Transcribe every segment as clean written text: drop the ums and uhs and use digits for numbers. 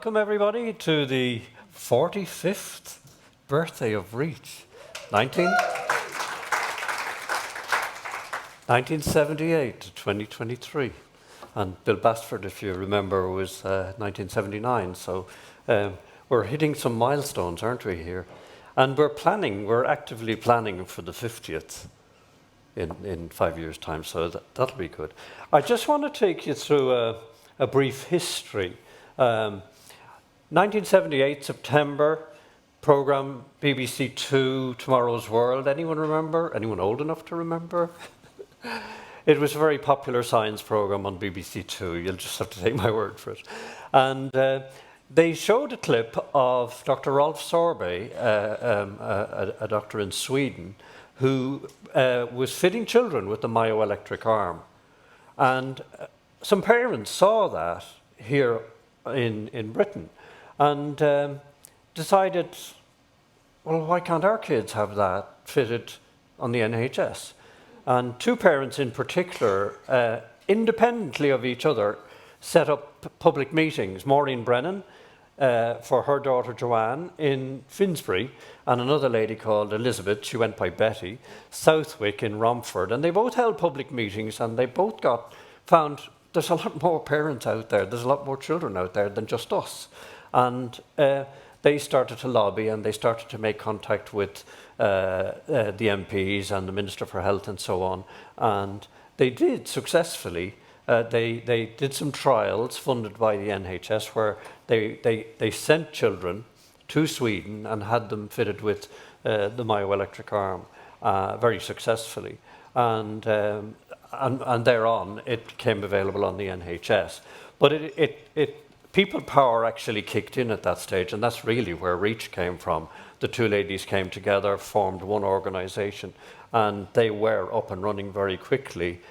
welcome everybody to the 45th birthday of REACH. 1978 to 2023. And Bill Basford, if you remember, was 1979. So we're hitting some milestones, aren't we, here? And we're actively planning for the 50th in 5 years' time, so that'll be good. I just want to take you through a brief history. 1978, September, program BBC Two, Tomorrow's World. Anyone remember? Anyone old enough to remember? It was a very popular science program on BBC Two. You'll just have to take my word for it. And they showed a clip of Dr. Rolf Sorbe, a doctor in Sweden, who was fitting children with the myoelectric arm. And some parents saw that here in Britain and decided, well, why can't our kids have that fitted on the NHS? And two parents in particular, independently of each other, set up public meetings. Maureen Brennan, for her daughter Joanne in Finsbury, and another lady called Elizabeth, she went by Betty, Southwick in Romford. And they both held public meetings, and they both found there's a lot more parents out there, there's a lot more children out there than just us. And they started to lobby, and they started to make contact with the MPs and the Minister for Health and so on. And they did successfully. They did some trials funded by the NHS where they sent children to Sweden and had them fitted with the myoelectric arm very successfully. And thereon, it became available on the NHS. But people power actually kicked in at that stage, and that's really where REACH came from. The two ladies came together, formed one organisation, and they were up and running very quickly,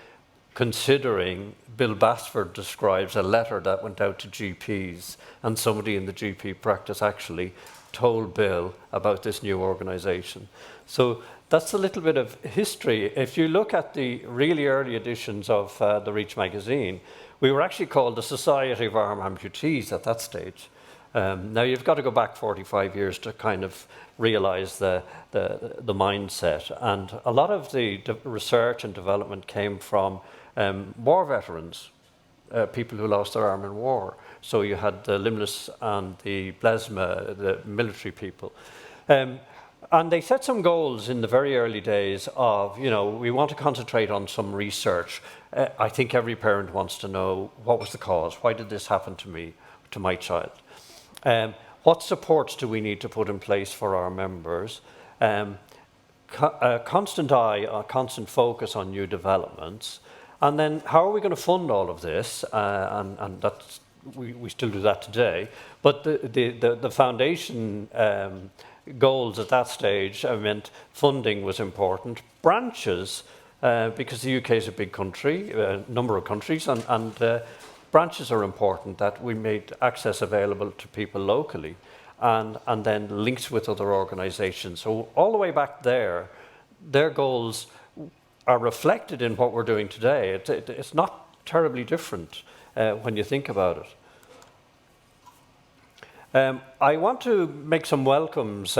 considering Bill Basford describes a letter that went out to GPs, and somebody in the GP practice actually told Bill about this new organisation. So that's a little bit of history. If you look at the really early editions of the REACH magazine, we were actually called the Society of Arm Amputees at that stage. Now you've got to go back 45 years to kind of realise the mindset. And a lot of the research and development came from war veterans, people who lost their arm in war. So you had the limbless and the blesma, the military people. And they set some goals in the very early days of, we want to concentrate on some research. I think every parent wants to know, what was the cause? Why did this happen to me, to my child? What supports do we need to put in place for our members? A constant eye, a constant focus on new developments. And then how are we going to fund all of this? And that's, we still do that today. But the foundation goals at that stage meant funding was important. Branches, because the UK is a big country, a number of countries, and branches are important, that we made access available to people locally, and then links with other organisations. So all the way back there, their goals are reflected in what we're doing today. It's not terribly different when you think about it. I want to make some welcomes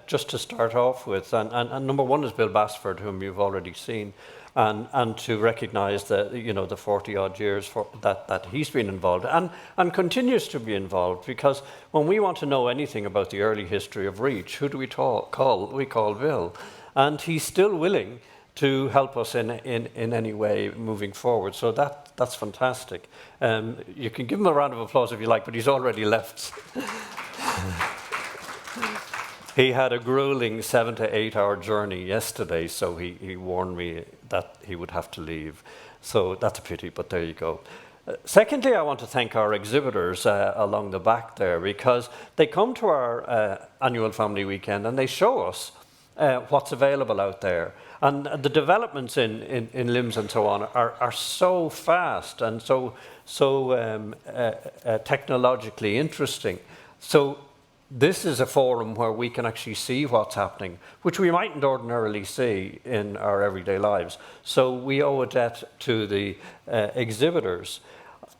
just to start off with, and number one is Bill Basford, whom you've already seen, and to recognise the 40-odd years that he's been involved and continues to be involved, because when we want to know anything about the early history of REACH, who do we call? We call Bill, and he's still willing to help us in any way moving forward. So that's fantastic. You can give him a round of applause if you like, but he's already left. He had a grueling 7 to 8 hour journey yesterday, so he warned me that he would have to leave. So that's a pity, but there you go. Secondly, I want to thank our exhibitors along the back there, because they come to our annual family weekend and they show us what's available out there. And the developments in limbs and so on are so fast and so technologically interesting. So this is a forum where we can actually see what's happening, which we mightn't ordinarily see in our everyday lives. So we owe a debt to the exhibitors.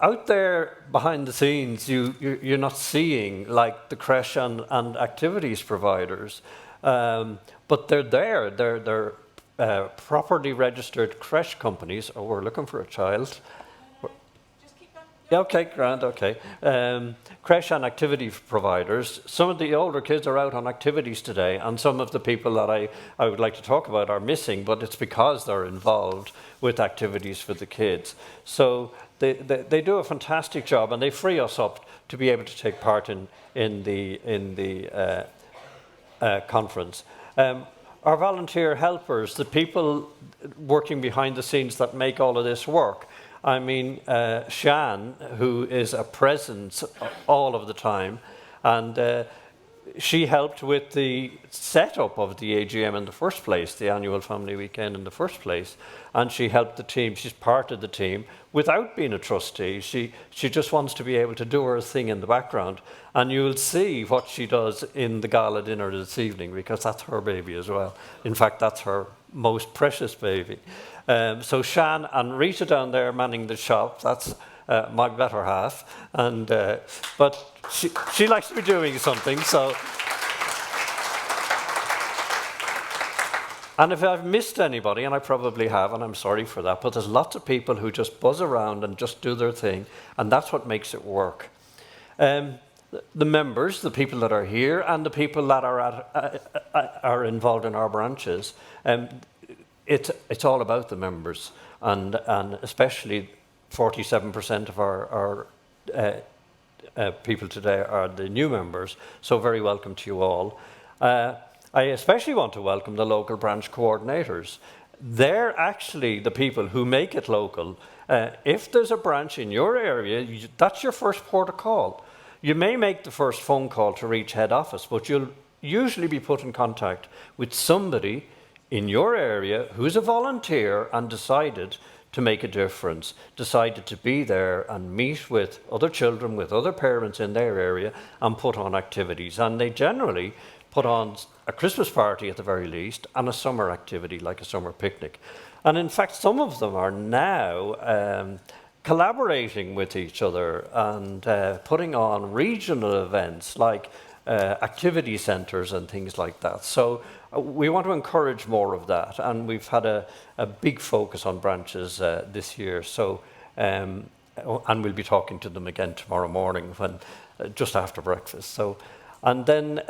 out there behind the scenes, you're not seeing like the creche and activities providers, but they're there. They're properly registered creche companies. Oh, we're looking for a child. Yeah, okay, grand, okay. Creche and activity providers. Some of the older kids are out on activities today, and some of the people that I would like to talk about are missing, but it's because they're involved with activities for the kids. So they do a fantastic job, and they free us up to be able to take part in the conference. Our volunteer helpers, the people working behind the scenes that make all of this work. I mean, Shan, who is a presence all of the time, and she helped with the setup of the AGM in the first place, the annual family weekend in the first place, and she helped the team. She's part of the team without being a trustee. She just wants to be able to do her thing in the background, and you'll see what she does in the gala dinner this evening, because that's her baby as well. In fact, that's her most precious baby. So Shan and Rita down there manning the shop, that's my better half, and but she likes to be doing something, so. And if I've missed anybody, and I probably have, and I'm sorry for that, but there's lots of people who just buzz around and just do their thing, and that's what makes it work. The members, the people that are here, and the people that are involved in our branches, it's all about the members, and especially 47% of our people today are the new members, so very welcome to you all. I especially want to welcome the local branch coordinators. They're actually the people who make it local. If there's a branch in your area, that's your first port of call. You may make the first phone call to reach head office, but you'll usually be put in contact with somebody in your area who's a volunteer and decided to make a difference, decided to be there and meet with other children, with other parents in their area, and put on activities. And they generally put on a Christmas party at the very least, and a summer activity like a summer picnic. And in fact, some of them are now collaborating with each other and putting on regional events like activity centres and things like that. So we want to encourage more of that, and we've had a big focus on branches this year. So, and we'll be talking to them again tomorrow morning when just after breakfast. So, and then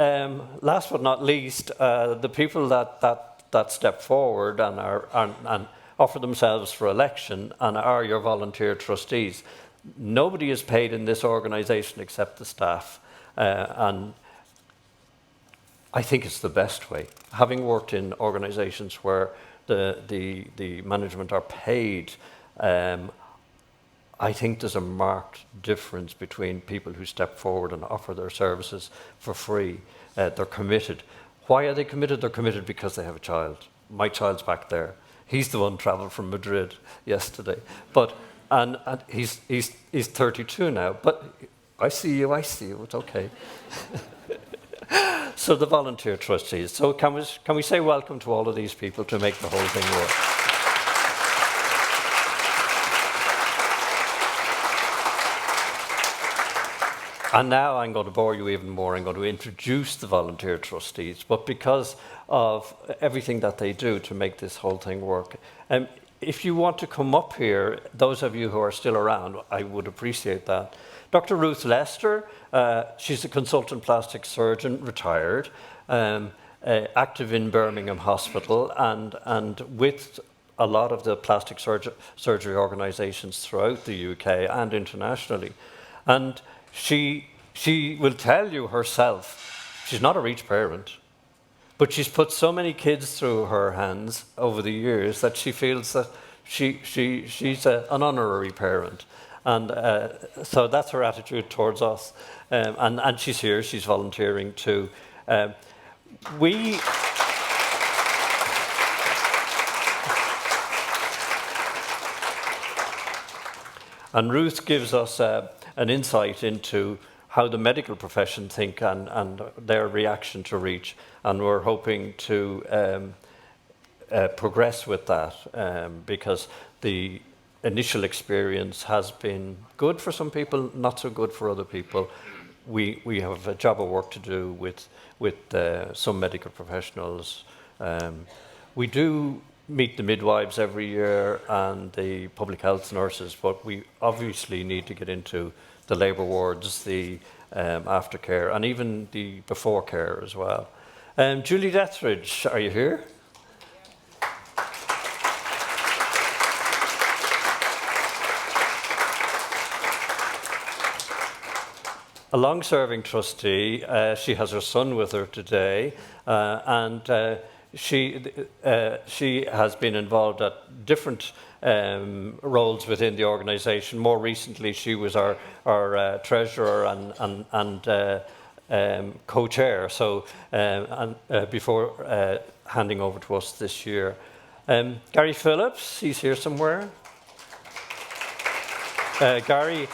last but not least, the people that step forward and and offer themselves for election and are your volunteer trustees. Nobody is paid in this organisation except the staff, and I think it's the best way. Having worked in organisations where the management are paid, I think there's a marked difference between people who step forward and offer their services for free. They're committed. Why are they committed? They're committed because they have a child. My child's back there. He's the one travelled from Madrid yesterday, but and he's 32 now. But I see you. It's okay. So the volunteer trustees. So can we say welcome to all of these people to make the whole thing work? And now I'm going to bore you even more. I'm going to introduce the volunteer trustees, but because of everything that they do to make this whole thing work. If you want to come up here, those of you who are still around, I would appreciate that. Dr. Ruth Lester, she's a consultant plastic surgeon, retired, active in Birmingham Hospital and with a lot of the plastic surgery organisations throughout the UK and internationally. And she will tell you herself, she's not a rich parent, but she's put so many kids through her hands over the years that she feels that she's an honorary parent. And so that's her attitude towards us. And she's here, she's volunteering too. And Ruth gives us an insight into how the medical profession think and their reaction to REACH, and we're hoping to progress with that because the initial experience has been good for some people, not so good for other people. We have a job of work to do with some medical professionals. We do meet the midwives every year and the public health nurses, but we obviously need to get into the labour wards, the aftercare, and even the before care as well. Julie Dethridge, are you here? A long-serving trustee. She has her son with her today, and she has been involved at different roles within the organisation. More recently, she was our treasurer and co-chair. So, before handing over to us this year, Gary Phillips, he's here somewhere. Gary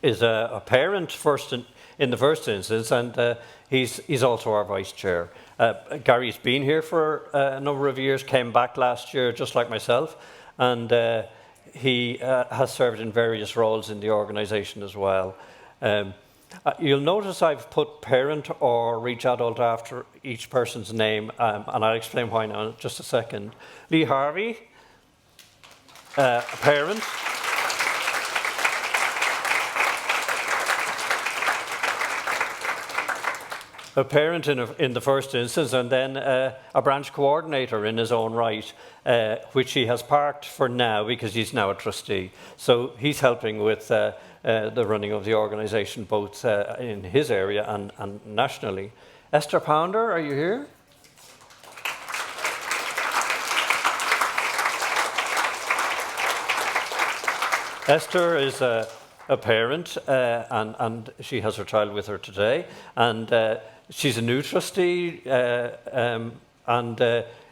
is a parent in the first instance, and he's also our vice chair. Gary's been here for a number of years, came back last year just like myself, and he has served in various roles in the organisation as well. You'll notice I've put parent or reach adult after each person's name, and I'll explain why now in just a second. Lee Harvey, a parent. A parent in the first instance, and then a branch coordinator in his own right, which he has parked for now because he's now a trustee. So he's helping with the running of the organisation, both in his area and nationally. Esther Pounder, are you here? Esther is a parent, and she has her child with her today, and she's a new trustee and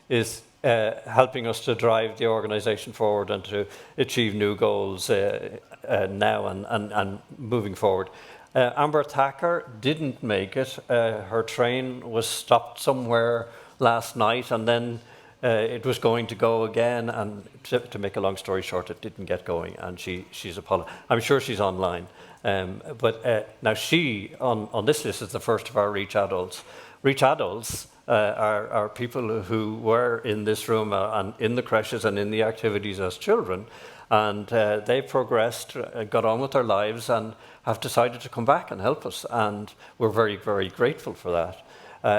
is helping us to drive the organisation forward and to achieve new goals now and moving forward. Amber Thacker didn't make it. Her train was stopped somewhere last night, and then it was going to go again, and to make a long story short, it didn't get going, and she's apologized. I'm sure she's online. But now she, on this list, is the first of our Reach Adults. Reach Adults are people who were in this room and in the creches and in the activities as children, and they progressed, got on with their lives, and have decided to come back and help us, and we're very, very grateful for that.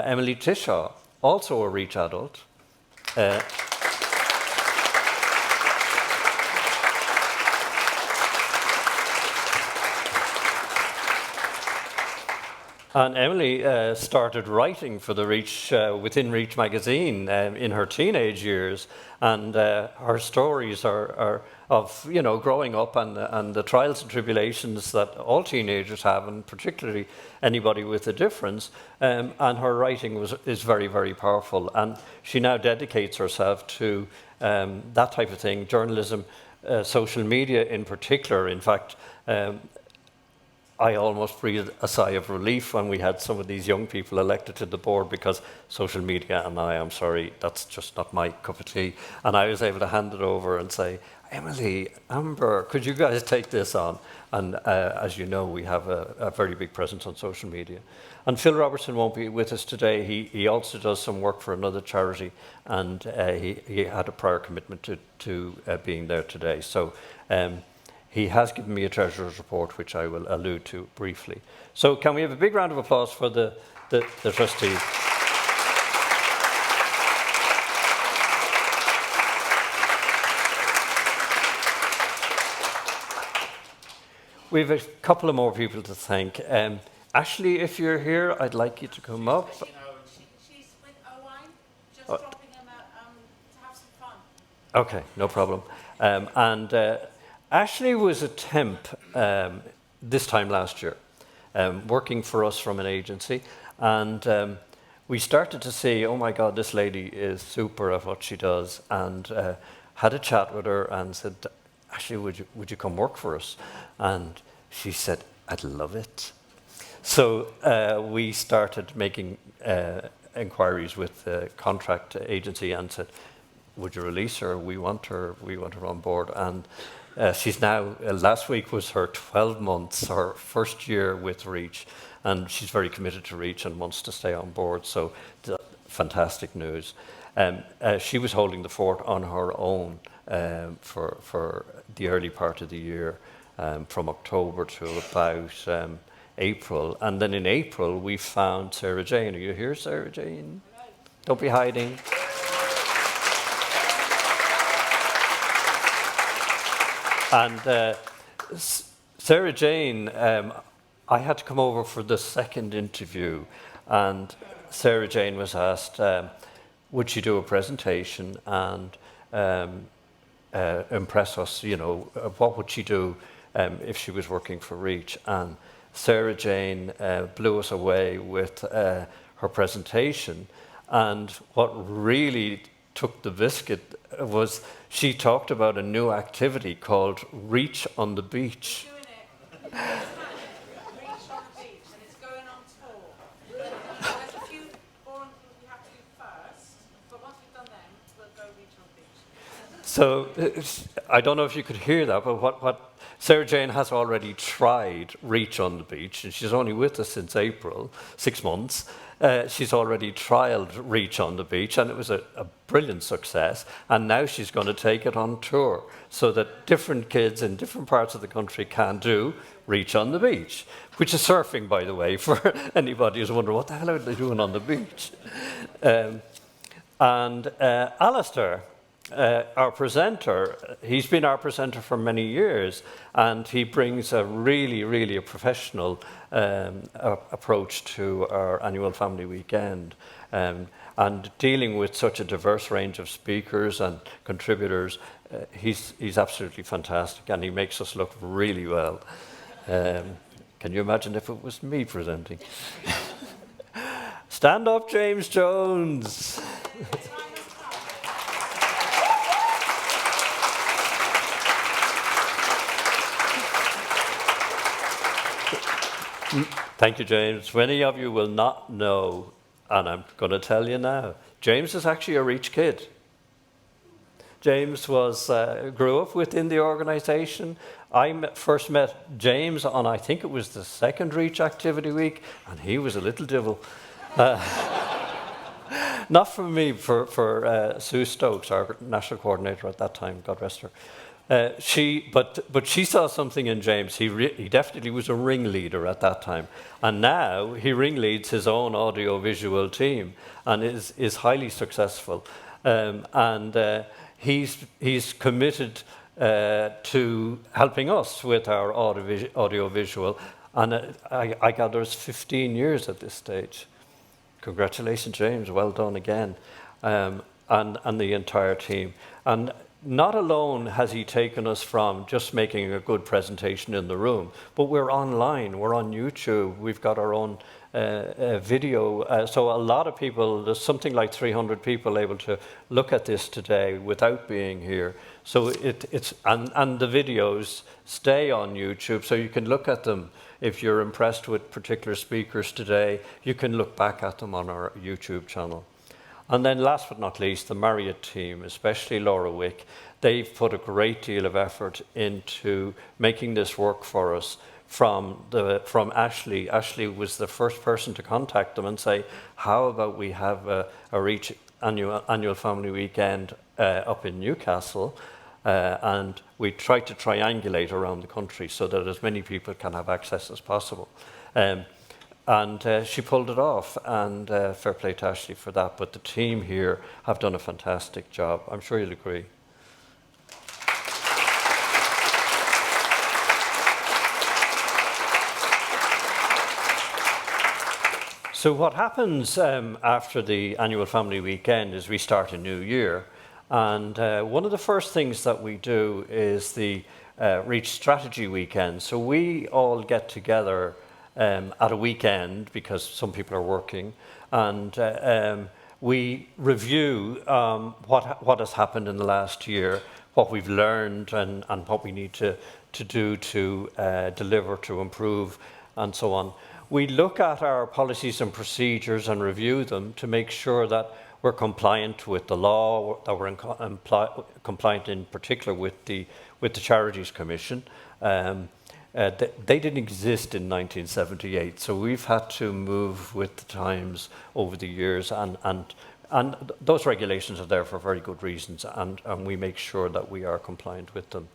Emily Tishaw, also a Reach Adult. And Emily started writing for the Reach, within Reach magazine in her teenage years, and her stories are of growing up and the trials and tribulations that all teenagers have, and particularly anybody with a difference. And her writing is very, very powerful, and she now dedicates herself to that type of thing, journalism, social media in particular. In fact, I almost breathed a sigh of relief when we had some of these young people elected to the board, because social media, and I'm sorry, that's just not my cup of tea. And I was able to hand it over and say, Emily, Amber, could you guys take this on? And as you know, we have a very big presence on social media. And Phil Robertson won't be with us today. He also does some work for another charity, and he had a prior commitment to being there today. So he has given me a treasurer's report, which I will allude to briefly. So can we have a big round of applause for the trustees? We have a couple of more people to thank. Ashley, if you're here, I'd like you to come up. She's with Owen, just dropping him to have some fun. Okay, no problem. And Ashley was a temp this time last year, working for us from an agency, and we started to see, oh my God, this lady is super at what she does, and had a chat with her and said, Ashley, would you come work for us? And she said, I'd love it. So we started making inquiries with the contract agency and said, would you release her? We want her on board. And she's now, last week was her 12 months, her first year with Reach, and she's very committed to Reach and wants to stay on board, so fantastic news. She was holding the fort on her own for the early part of the year, from October to about April. And then in April, we found Sarah Jane. Are you here, Sarah Jane? Don't be hiding. And Sarah Jane, I had to come over for the second interview, and Sarah Jane was asked, would she do a presentation and impress us, you know, what would she do if she was working for Reach? And Sarah Jane blew us away with her presentation, and what really took the biscuit was she talked about a new activity called Reach on the Beach. Doing it. Reach on the beach, and it's going on tour. There's a few boring things we have to do first, but once we've done them, we'll go Reach on the beach. So I don't know if you could hear that, but what Sarah Jane has already tried Reach on the Beach, and she's only with us since April, 6 months. She's already trialled Reach on the Beach, and it was a brilliant success. And now she's going to take it on tour so that different kids in different parts of the country can do Reach on the Beach, which is surfing, by the way, for anybody who's wondering what the hell are they doing on the beach. Alistair, our presenter, he's been our presenter for many years, and he brings a really a professional approach to our annual family weekend. And dealing with such a diverse range of speakers and contributors, he's absolutely fantastic, and he makes us look really well. Can you imagine if it was me presenting? Stand up, James Jones. Thank you, James. Many of you will not know, and I'm going to tell you now, James is actually a Reach kid. James grew up within the organisation. I first met James on, I think it was the second Reach Activity Week, and he was a little devil. Not for me, for Sue Stokes, our national coordinator at that time, God rest her. But she saw something in James. He definitely was a ringleader at that time, and now he ringleads his own audio-visual team and is highly successful. He's committed to helping us with our audio-visual, and I gather it's 15 years at this stage. Congratulations, James. Well done again, and the entire team. And not alone has he taken us from just making a good presentation in the room, but we're online, we're on YouTube, we've got our own video. So a lot of people, there's something like 300 people able to look at this today without being here. So and the videos stay on YouTube, so you can look at them. If you're impressed with particular speakers today, you can look back at them on our YouTube channel. And then last but not least, the Marriott team, especially Laura Wick, they've put a great deal of effort into making this work for us from Ashley. Ashley was the first person to contact them and say, how about we have a Reach annual family weekend up in Newcastle, and we try to triangulate around the country so that as many people can have access as possible. And she pulled it off, and fair play to Ashley for that. But the team here have done a fantastic job. I'm sure you'll agree. So what happens after the annual family weekend is we start a new year. And one of the first things that we do is the Reach Strategy Weekend. So we all get together at a weekend, because some people are working, and we review what has happened in the last year, what we've learned, and what we need to do to deliver, to improve, and so on. we look at our policies and procedures and review them to make sure that we're compliant with the law, that we're compliant in particular with the Charities Commission. They didn't exist in 1978, so we've had to move with the times over the years, and those regulations are there for very good reasons, and we make sure that we are compliant with them.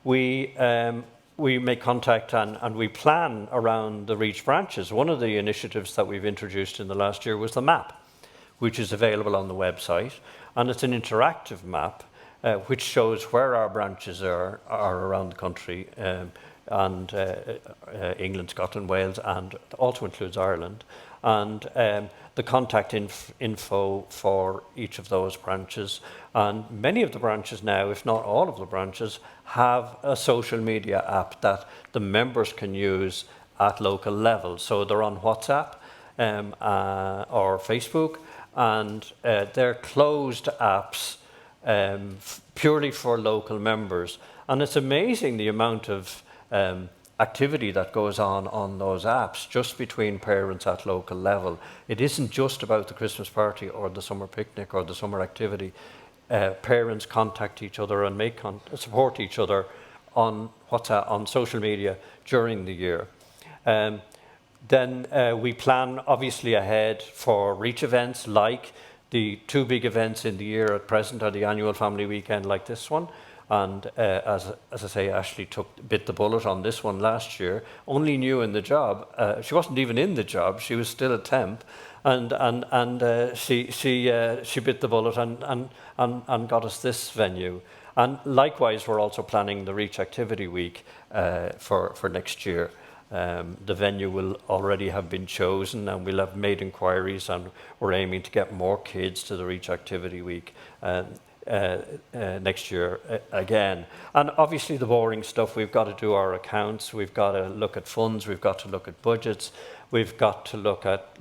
We make contact and we plan around the REACH branches. One of the initiatives that we've introduced in the last year was the map, which is available on the website, and it's an interactive map which shows where our branches are around the country, and England, Scotland, Wales, and also includes Ireland, and the contact info for each of those branches. And many of the branches now, if not all of the branches, have a social media app that the members can use at local level. So they're on WhatsApp or Facebook, and they're closed apps purely for local members. And it's amazing the amount of activity that goes on those apps just between parents at local level. It isn't just about the Christmas party or the summer picnic or the summer activity. Parents contact each other and support each other on WhatsApp, on social media during the year. Then we plan obviously ahead for REACH events, like the two big events in the year at present are the annual family weekend like this one. And as I say, Ashley bit the bullet on this one last year, only new in the job. She wasn't even in the job, she was still a temp. And she bit the bullet and got us this venue. And likewise, we're also planning the REACH Activity Week for next year. The venue will already have been chosen, and we'll have made inquiries, and we're aiming to get more kids to the REACH Activity Week next year again. And obviously the boring stuff, we've got to do our accounts, we've got to look at funds, we've got to look at budgets, we've got to look at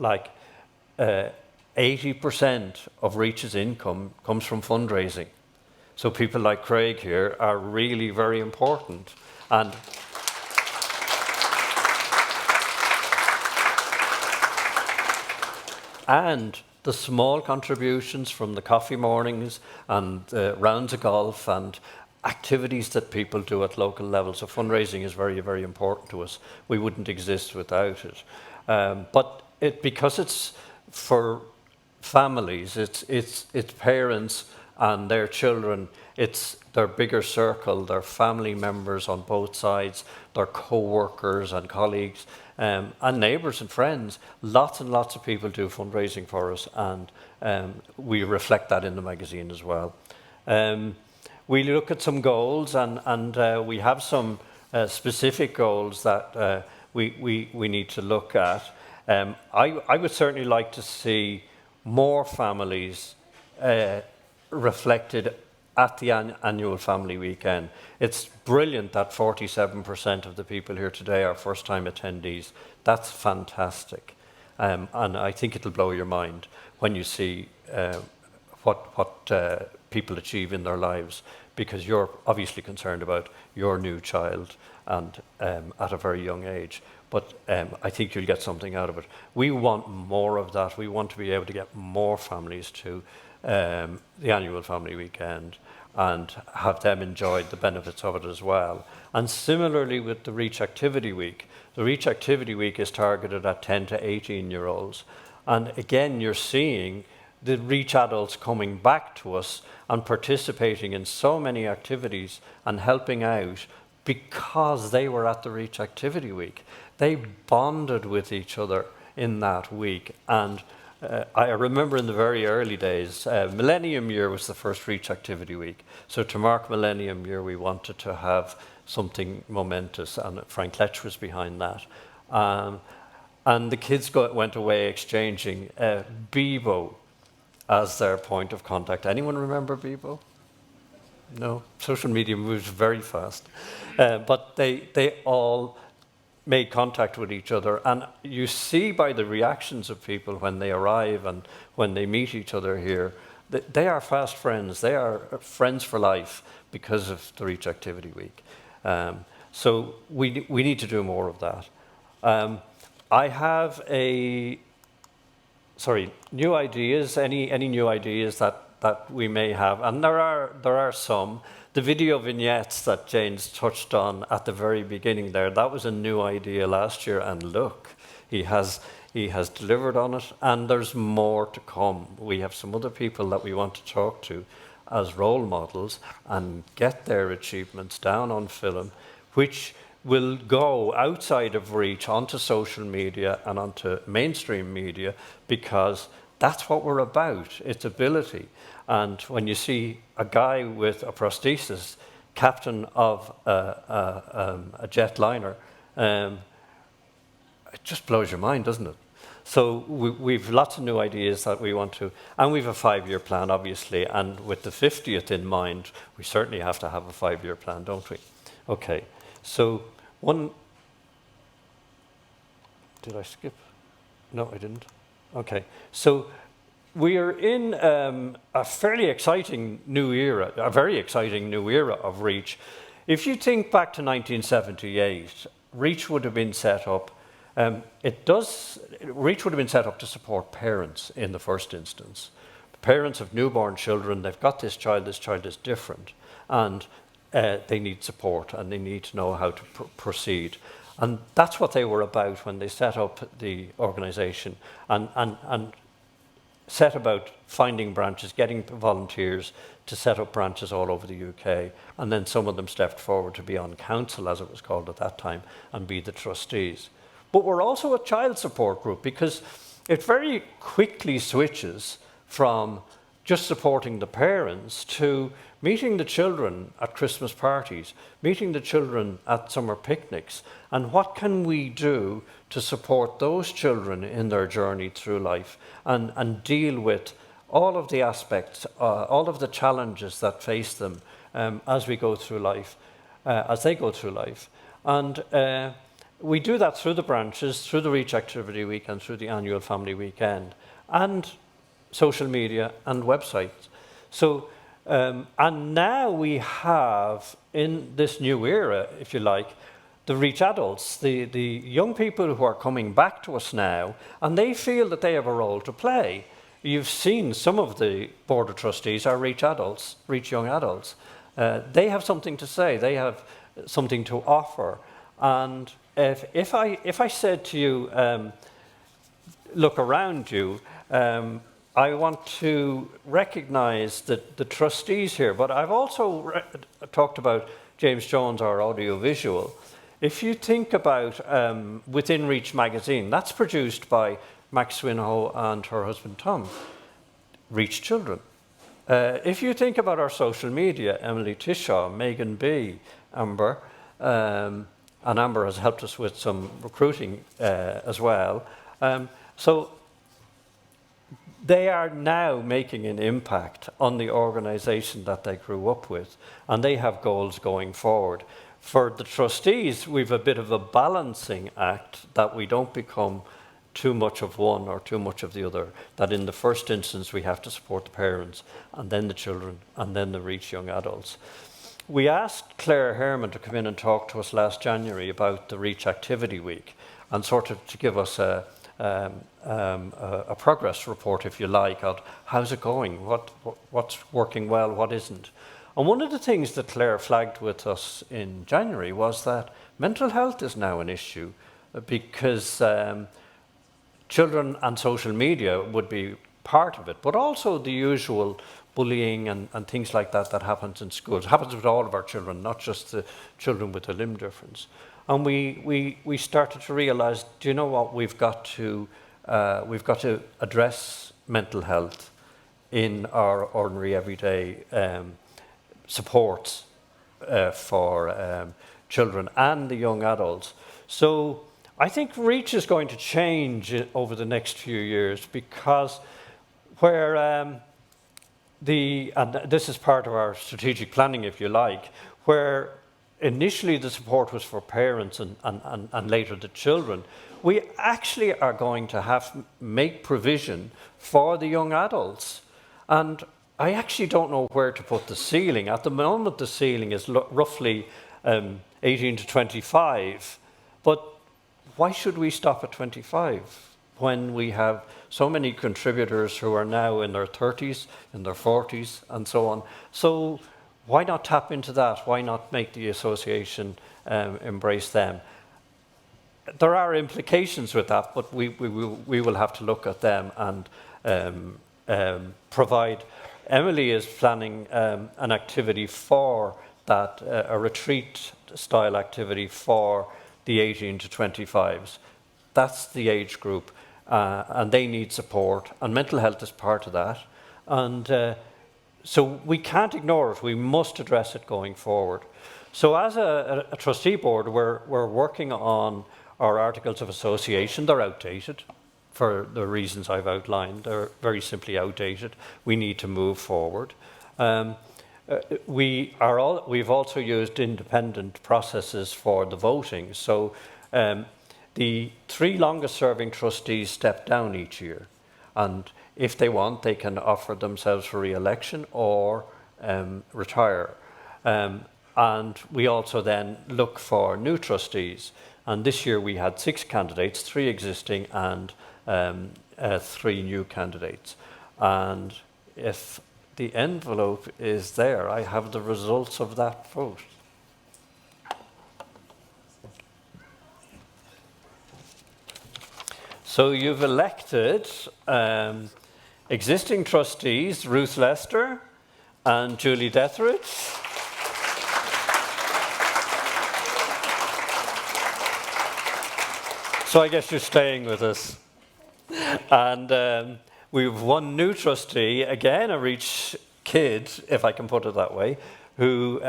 80% of REACH's income comes from fundraising. So people like Craig here are really very important. And the small contributions from the coffee mornings and rounds of golf and activities that people do at local levels. So fundraising is very, very important to us. We wouldn't exist without it. But because it's for families, it's parents and their children, it's their bigger circle, their family members on both sides, their co-workers and colleagues, and neighbours and friends. Lots and lots of people do fundraising for us, and we reflect that in the magazine as well. We look at some goals, and we have some specific goals that we need to look at. I would certainly like to see more families reflected at the annual family weekend. It's brilliant that 47% of the people here today are first-time attendees. That's fantastic. And I think it'll blow your mind when you see what people achieve in their lives, because you're obviously concerned about your new child and at a very young age. But I think you'll get something out of it. We want more of that. We want to be able to get more families to the annual family weekend and have them enjoy the benefits of it as well. And similarly with the REACH Activity Week, the REACH Activity Week is targeted at 10 to 18-year-olds. And again, you're seeing the REACH adults coming back to us and participating in so many activities and helping out because they were at the REACH Activity Week. They bonded with each other in that week. And I remember in the very early days, Millennium Year was the first REACH Activity Week. So to mark Millennium Year, we wanted to have something momentous, and Frank Letch was behind that. And the kids went away exchanging Bebo as their point of contact. Anyone remember Bebo? No? Social media moves very fast. But they all made contact with each other, and you see by the reactions of people when they arrive and when they meet each other here that they are fast friends. They are friends for life because of the REACH Activity Week. So we need to do more of that. I have new ideas, any new ideas that we may have, and there are some. The video vignettes that Jane's touched on at the very beginning there, that was a new idea last year, and look, he has delivered on it, and there's more to come. We have some other people that we want to talk to as role models and get their achievements down on film, which will go outside of reach onto social media and onto mainstream media, because that's what we're about. It's ability. And when you see a guy with a prosthesis, captain of a jetliner, it just blows your mind, doesn't it? So we've lots of new ideas that we want to, and we've a 5-year plan, obviously, and with the 50th in mind, we certainly have to have a 5-year plan, don't we? Okay, so did I skip? No, I didn't. Okay, so we are in a fairly exciting new era, a very exciting new era of REACH. If you think back to 1978, REACH would have been set up. REACH would have been set up to support parents in the first instance. Parents of newborn children, they've got this child is different, and they need support, and they need to know how to proceed. And that's what they were about when they set up the organisation and set about finding branches, getting volunteers to set up branches all over the UK. And then some of them stepped forward to be on council, as it was called at that time, and be the trustees. But we're also a child support group, because it very quickly switches from just supporting the parents to meeting the children at Christmas parties, meeting the children at summer picnics, and what can we do to support those children in their journey through life and deal with all of the aspects, all of the challenges that face them as we go through life, as they go through life. And we do that through the branches, through the REACH Activity Week, and through the annual Family Weekend, and social media and websites. So, and now we have, in this new era, if you like, the REACH adults, the young people who are coming back to us now, and they feel that they have a role to play. You've seen some of the Board of Trustees are REACH adults, REACH young adults. They have something to say, they have something to offer. And if I said to you, look around you, I want to recognize the trustees here, but I've also talked about James Jones, our audiovisual. If you think about within REACH magazine, that's produced by Max Swinhoe and her husband Tom, REACH Children. If you think about our social media, Emily Tishaw, Megan B, Amber, and Amber has helped us with some recruiting as well. So they are now making an impact on the organisation that they grew up with, and they have goals going forward. For the trustees, we've a bit of a balancing act, that we don't become too much of one or too much of the other, that in the first instance we have to support the parents, and then the children, and then the REACH young adults. We asked Claire Herman to come in and talk to us last January about the REACH Activity Week, and sort of to give us a progress report, if you like, on how's it going, what's working well, what isn't. And one of the things that Claire flagged with us in January was that mental health is now an issue, because children and social media would be part of it, but also the usual bullying and things like that that happens in schools. It happens with all of our children, not just the children with a limb difference. And we started to realize, do you know what, we've got to address mental health in our ordinary everyday supports for children and the young adults. So I think REACH is going to change over the next few years, because where and this is part of our strategic planning, if you like, where initially the support was for parents and later the children, we actually are going to make provision for the young adults. And I actually don't know where to put the ceiling. At the moment, the ceiling is roughly 18 to 25. But why should we stop at 25 when we have so many contributors who are now in their 30s, in their 40s, and so on? So why not tap into that? Why not make the association embrace them? There are implications with that, but we will have to look at them and provide. Emily is planning an activity for that, a retreat-style activity for the 18 to 25s. That's the age group, and they need support, and mental health is part of that. And so we can't ignore it. We must address it going forward. So as a trustee board, we're working on our articles of association. They're outdated for the reasons I've outlined. They're very simply outdated. We need to move forward. We've also used independent processes for the voting. So the 3 longest serving trustees step down each year. And if they want, they can offer themselves for re-election or retire. And we also then look for new trustees. And this year we had 6 candidates, 3 existing and 3 new candidates. And if the envelope is there, I have the results of that vote. So you've elected existing trustees, Ruth Lester and Julie Detheridge. So I guess you're staying with us. And we've one new trustee, again a Reach kid, if I can put it that way, who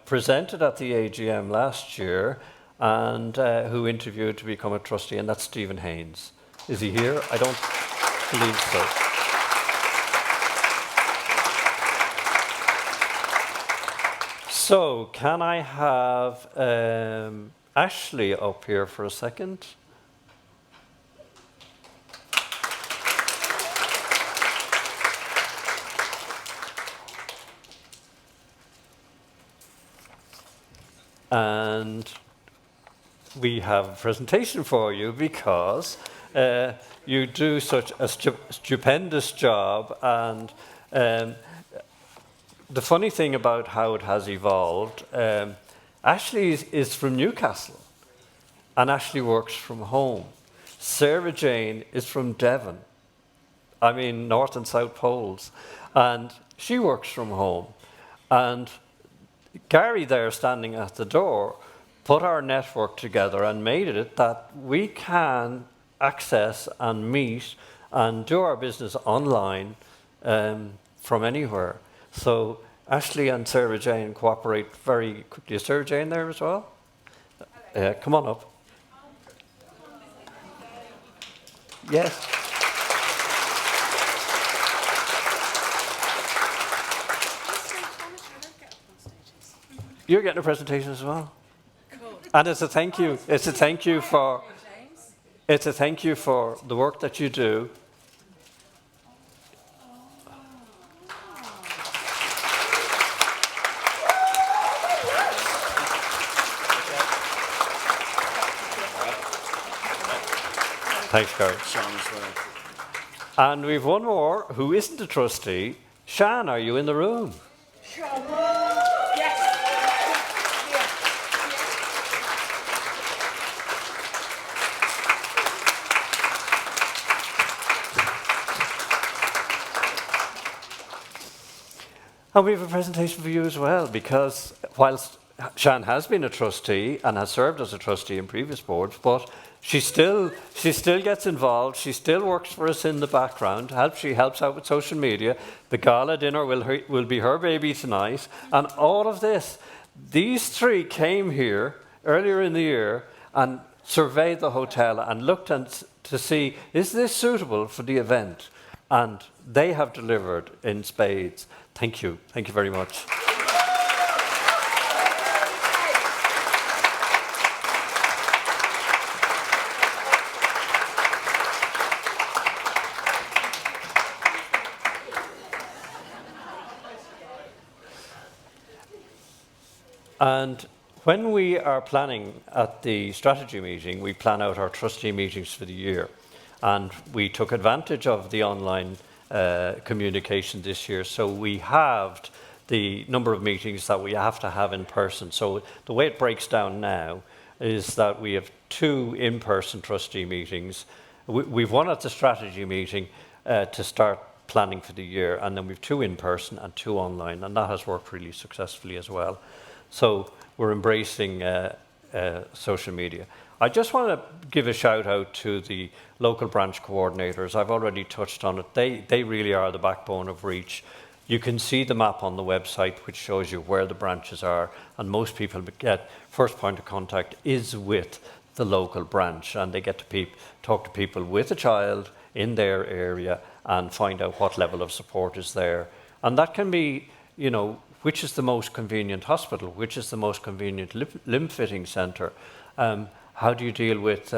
presented at the AGM last year and who interviewed to become a trustee, and that's Stephen Haynes. Is he here? I don't believe so. So can I have Ashley up here for a second? And we have a presentation for you because you do such a stupendous job. And the funny thing about how it has evolved, Ashley is from Newcastle, and Ashley works from home. Sarah Jane is from Devon. I mean, North and South Poles. And she works from home. And Gary there standing at the door put our network together and made it that we can access and meet and do our business online from anywhere. So Ashley and Sarah Jane cooperate very quickly. Is Sarah Jane there as well? Come on up. Yes. You're getting a presentation as well. Cool. And it's a thank you. It's a thank you for. It's a thank you for the work that you do. Thanks, Gary. Sean as well. And we've one more who isn't a trustee. Shan, are you in the room? And we have a presentation for you as well, because whilst Shan has been a trustee and has served as a trustee in previous boards, but she still gets involved. She still works for us in the background. She helps out with social media. The gala dinner will be her baby tonight. And all of this, these 3 came here earlier in the year and surveyed the hotel and looked to see, is this suitable for the event? And they have delivered in spades. Thank you. Thank you very much. And When we are planning at the strategy meeting, we plan out our trustee meetings for the year. And we took advantage of the online communication this year. So we halved the number of meetings that we have to have in person. So the way it breaks down now is that we have 2 in-person trustee meetings. We've one at the strategy meeting to start planning for the year, and then we've 2 in-person and 2 online, and that has worked really successfully as well. So we're embracing social media. I just want to give a shout out to the local branch coordinators. I've already touched on it. They really are the backbone of REACH. You can see the map on the website which shows you where the branches are, and most people get first point of contact is with the local branch, and they get to talk to people with a child in their area and find out what level of support is there. And that can be, you know, which is the most convenient hospital, which is the most convenient limb fitting centre. How do you deal with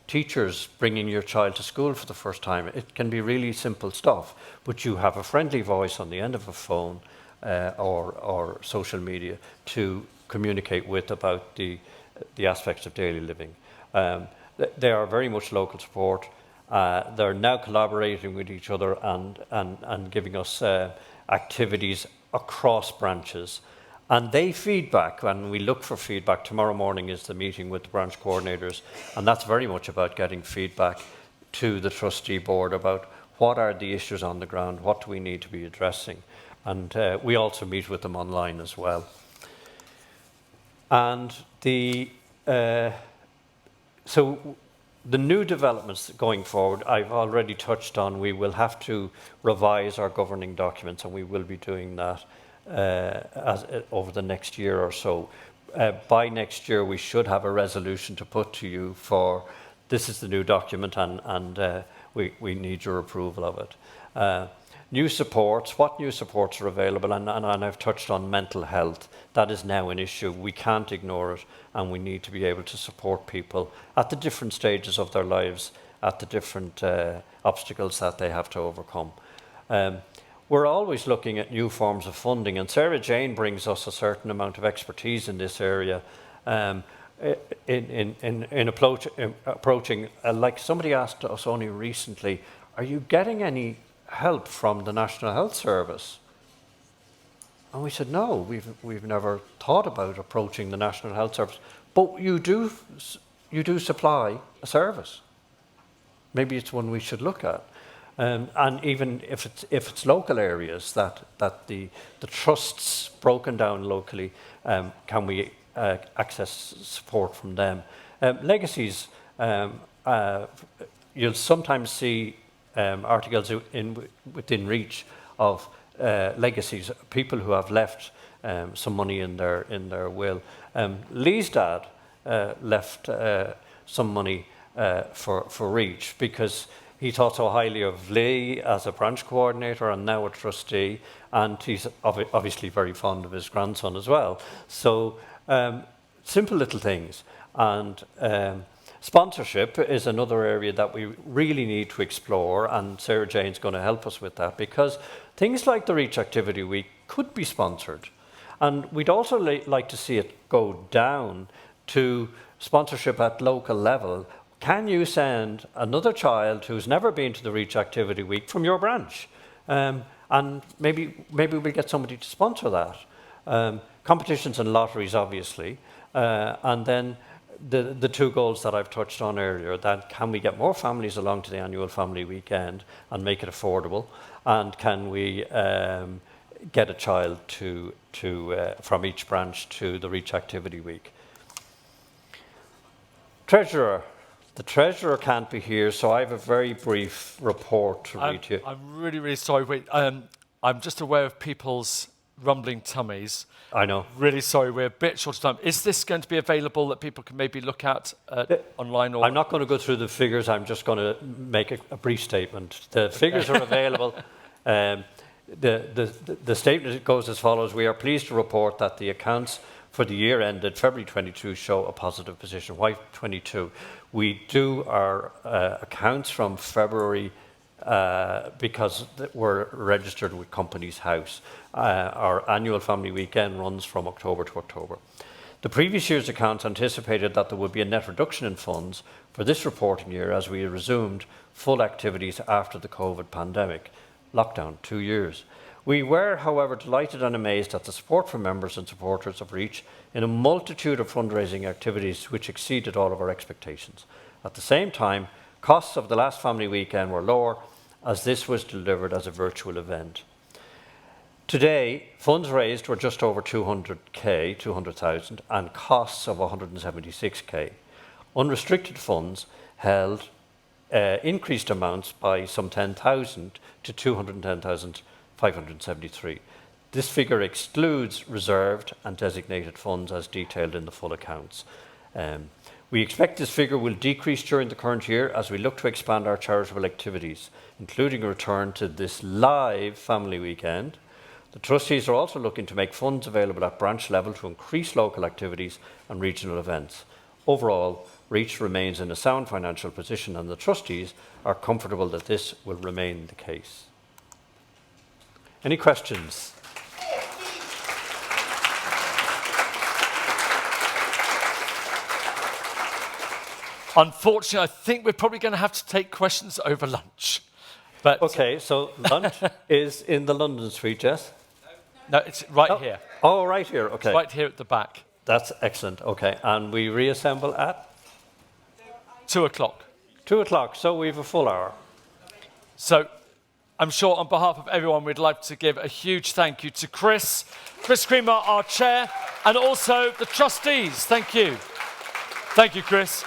teachers bringing your child to school for the first time? It can be really simple stuff, but you have a friendly voice on the end of a phone or social media to communicate with about the aspects of daily living. They are very much local support. They're now collaborating with each other and giving us activities across branches. And they feedback, and we look for feedback. Tomorrow morning is the meeting with the branch coordinators, and that's very much about getting feedback to the trustee board about what are the issues on the ground, what do we need to be addressing. And we also meet with them online as well. And so the new developments going forward, I've already touched on. We will have to revise our governing documents, and we will be doing that over the next year or so. By next year, we should have a resolution to put to you for this is the new document, and we need your approval of it. New supports, what new supports are available, and I've touched on mental health. That is now an issue. We can't ignore it, and we need to be able to support people at the different stages of their lives, at the different obstacles that they have to overcome. We're always looking at new forms of funding, and Sarah Jane brings us a certain amount of expertise in this area. In approaching, like somebody asked us only recently, are you getting any help from the National Health Service? And we said, no, we've never thought about approaching the National Health Service, but you do supply a service. Maybe it's one we should look at. And even if it's local areas that the trusts broken down locally, can we access support from them? Legacies, you'll sometimes see articles within REACH of legacies, people who have left some money in their will. Lee's dad left some money for REACH because he thought so highly of Lee as a branch coordinator and now a trustee, and he's obviously very fond of his grandson as well. So simple little things. And sponsorship is another area that we really need to explore, and Sarah Jane's going to help us with that, because things like the REACH Activity Week could be sponsored. And we'd also like to see it go down to sponsorship at local level. Can you send another child who's never been to the REACH Activity Week from your branch? And maybe we'll get somebody to sponsor that. Competitions and lotteries, obviously. And then the 2 goals that I've touched on earlier, that can we get more families along to the annual family weekend and make it affordable? And can we get a child from each branch to the REACH Activity Week? Treasurer. The Treasurer can't be here, so I have a very brief report to read to you. I'm really, really sorry. Wait, I'm just aware of people's rumbling tummies. I know. Really sorry, we're a bit short of time. Is this going to be available that people can maybe look at online? Or? I'm not going to go through the figures. I'm just going to make a brief statement. The figures are available. The statement goes as follows. We are pleased to report that the accounts for the year ended February 22 show a positive position. Why 22? We do our accounts from February because we're registered with Companies House. Our annual family weekend runs from October to October. The previous year's accounts anticipated that there would be a net reduction in funds for this reporting year as we resumed full activities after the COVID pandemic. Lockdown, 2 years. We were, however, delighted and amazed at the support from members and supporters of REACH in a multitude of fundraising activities which exceeded all of our expectations. At the same time, costs of the last family weekend were lower as this was delivered as a virtual event. Today, funds raised were just over 200,000 and costs of 176k. Unrestricted funds held increased amounts by some 10,000 to 210,573. This figure excludes reserved and designated funds as detailed in the full accounts. We expect this figure will decrease during the current year as we look to expand our charitable activities, including a return to this live family weekend. The trustees are also looking to make funds available at branch level to increase local activities and regional events. Overall, REACH remains in a sound financial position and the trustees are comfortable that this will remain the case. Any questions? Unfortunately, I think we're probably going to have to take questions over lunch. But Okay, so lunch is in the London Suite, yes? no, it's right here. Oh, right here, okay. Right here at the back. That's excellent, okay. And we reassemble at 2 o'clock. 2 o'clock, so we have a full hour. So I'm sure on behalf of everyone, we'd like to give a huge thank you to Chris Creamer, our chair, and also the trustees. Thank you. Thank you, Chris.